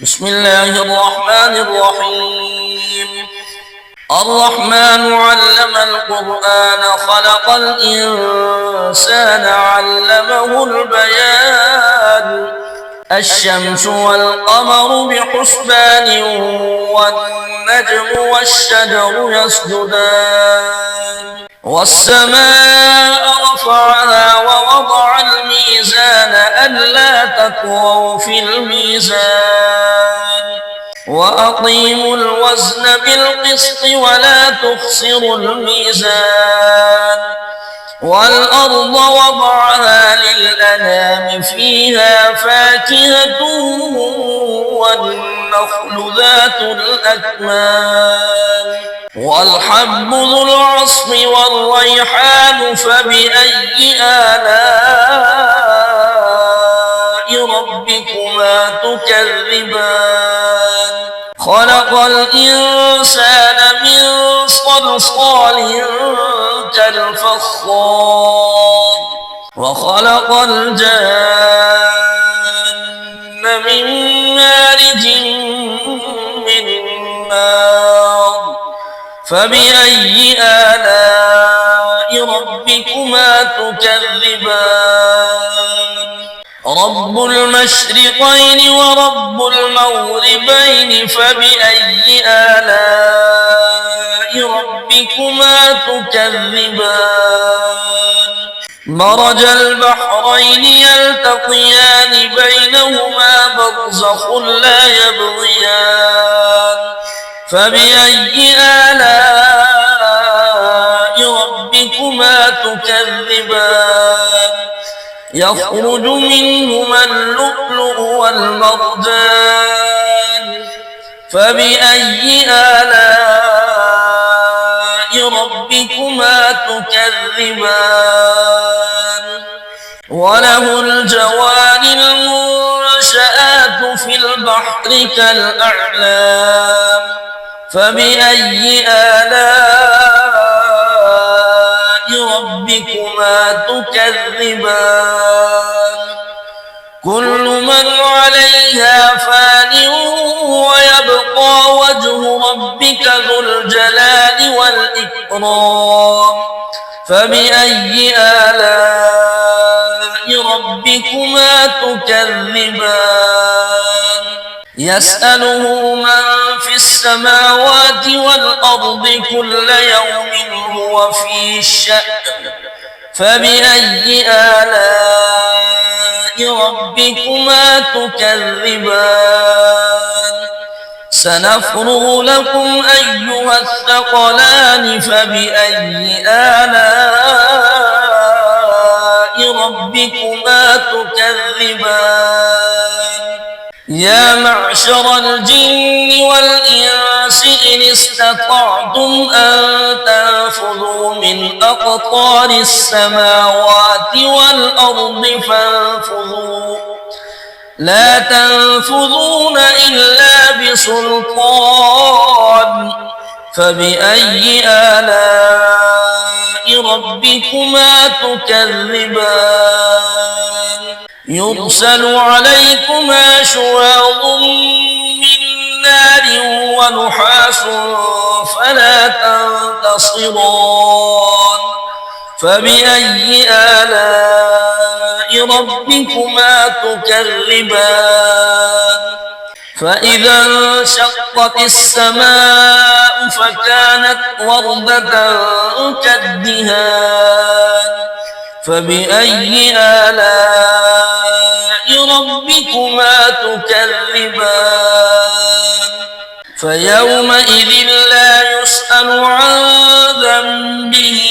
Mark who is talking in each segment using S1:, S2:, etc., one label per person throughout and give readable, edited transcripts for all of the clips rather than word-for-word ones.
S1: بسم الله الرحمن الرحيم. الرحمن علم القرآن خلق الإنسان علمه البيان. الشمس والقمر بحسبان والنجم والشجر يسجدان والسماء رفعها ووضع الميزان ألا تطغوا في الميزان وأقيموا الوزن بالقسط ولا تخسروا الميزان والأرض وضعها للأنام فيها فاكهة والنخل ذات الأكمام والحب ذو العصف والريحان فبأي آلاء ربكما تكذبان خلق الإنسان من صلصال كالفخار وخلق الجن من مارج من نار فبأي آلاء ربكما تكذبان رب المشرقين ورب المغربين فبأي آلاء ربكما تكذبان مرج البحرين يلتقيان بينهما برزخ لا يبغيان فبأي آلاء ربكما تكذبان يخرج منهما اللؤلؤ والمرجان فبأي آلاء ربكما تكذبان وله الجوار المنشآت في البحر كالأعلام فبأي آلاء ربكما تكذبان كل من عليها فان ويبقى وجه ربك ذو الجلال والإكرام فبأي آلاء ربكما تكذبان يسأله من في السماوات والأرض كل يوم هو في شأن فبأي آلاء ربكما تكذبان سنفرغ لكم أيها الثقلان فبأي آلاء ربكما تكذبان يا معشر الجن والإنس إن استطعتم أن تنفذوا من أقطار السماوات والأرض فانفذوا لا تنفذون إلا بسلطان فبأي آلاء ربكما تكذبان يرسل عليكما شواظ من نار ونحاس فلا تنتصران فبأي آلاء ربكما تكذبان فإذا انشقت السماء فكانت وردة كالدهان فبأي آلاء ربكما تكذبان فيومئذ لا يسأل عن ذنبه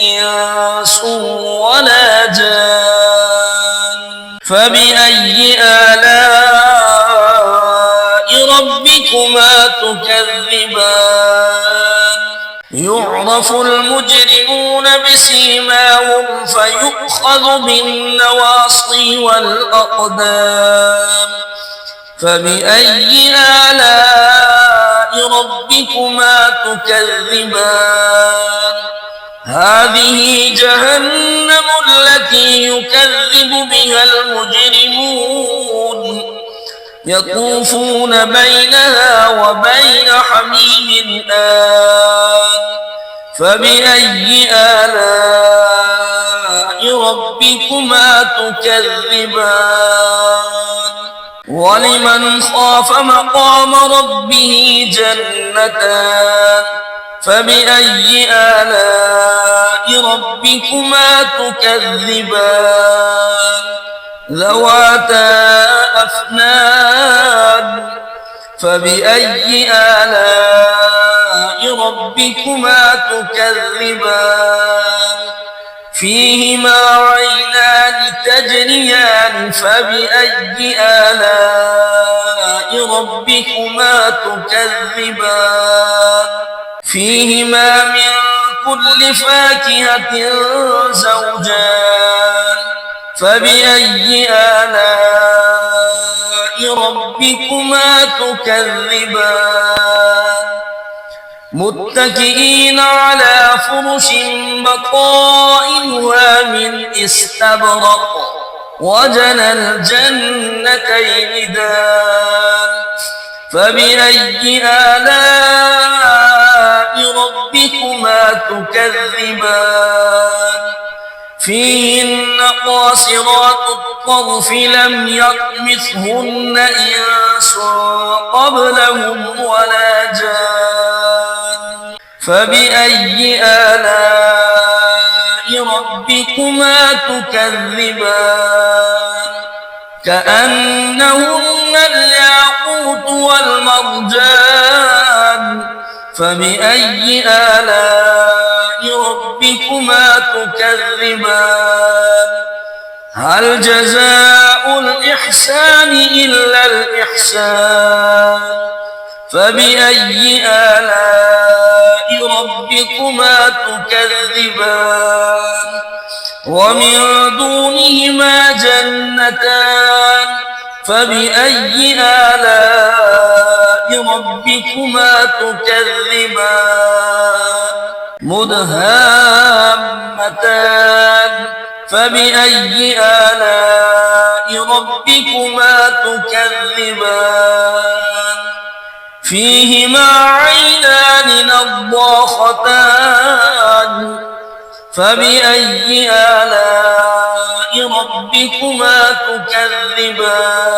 S1: إنس ولا جان فبأي آلاء ربكما تكذبان يعرف المجرمون بسيماهم فيؤخذ بالنواصي والأقدام فبأي آلاء ربكما تكذبان هذه جهنم التي يكذب بها المجرمون يطوفون بينها وبين حميم آن فبأي آلاء ربكما تكذبان ولمن خاف مقام ربه جنتان فبأي آلاء ربكما تكذبان ذواتا أفنان فبأي آلاء ربكما تكذبان فيهما عينان تجريان فبأي آلاء ربكما تكذبان فيهما من كل فاكهة زوجان فبأي آلاء ربكما تكذبان متكئين على فرش بطائنها من استبرق وجنى الجنتين دان فبأي آلاء ربكما تكذبان فيهن قاصرات الطرف لم يطمثهن إنس قبلهم ولا جان فبأي آلاء ربكما تكذبان كأنهن الياقوت والمرجان فبأي آلاء ربكما تكذبان هل جزاء الإحسان إلا الإحسان فبأي آلاء ربكما تكذبان ومن دونهما جنتان فبأي آلاء ربكما تكذبان مدهامتان فبأي آلاء ربكما تكذبان فيهما عينان نضاختان فبأي آلاء ربكما تكذبان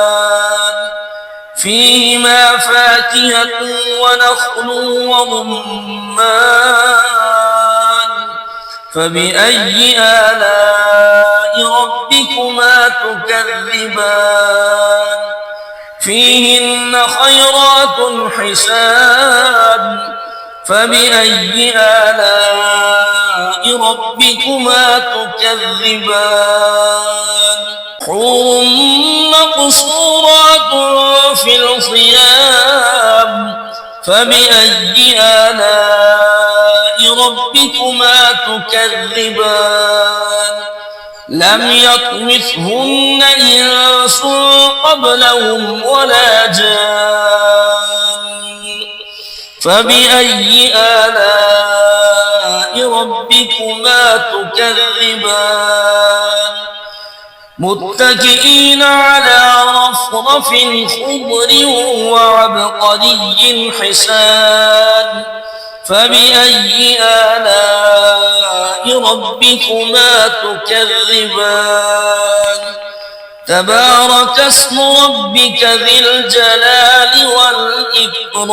S1: فيهما فاكهة ونخل ورمان فبأي آلاء ربكما تكذبان فيهن خيرات حسان فبأي آلاء ربكما تكذبان حور مقصورات في الخيام فبأي آلاء ربكما تكذبان لم يطمثهن إنس قبلهم ولا جان فبأي آلاء ربكما تكذبان متكئين على رفرف خضر وعبقري حسان فبأي آلاء ربكما تكذبان تبارك اسم ربك ذي الجلال والإكرام